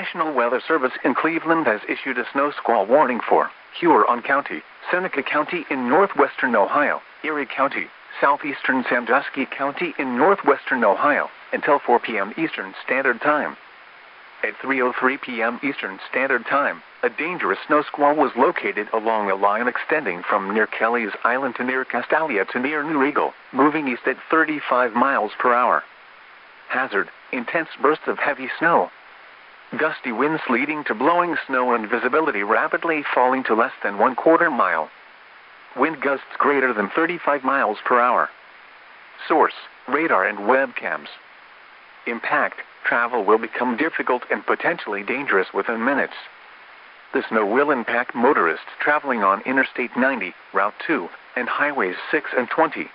National Weather Service in Cleveland has issued a snow squall warning for Huron County, Seneca County in northwestern Ohio, Erie County, southeastern Sandusky County in northwestern Ohio, until 4 p.m. Eastern Standard Time. At 3:03 p.m. Eastern Standard Time, a dangerous snow squall was located along a line extending from near Kelly's Island to near Castalia to near New Eagle, moving east at 35 miles per hour. Hazard: intense bursts of heavy snow. Gusty winds leading to blowing snow and visibility rapidly falling to less than 1/4 mile. Wind gusts greater than 35 miles per hour. Source: radar and webcams. Impact: travel will become difficult and potentially dangerous within minutes. The snow will impact motorists traveling on Interstate 90, Route 2, and Highways 6 and 20.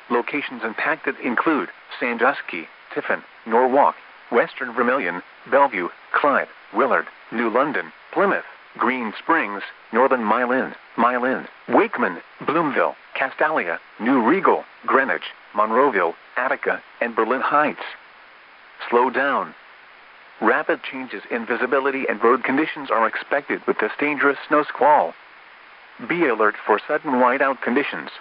Locations impacted include Sandusky, Tiffin, Norwalk, Western Vermilion, Bellevue, Clyde, Willard, New London, Plymouth, Green Springs, Northern Milan, Wakeman, Bloomville, Castalia, New Regal, Greenwich, Monroeville, Attica, and Berlin Heights. Slow down. Rapid changes in visibility and road conditions are expected with this dangerous snow squall. Be alert for sudden whiteout conditions.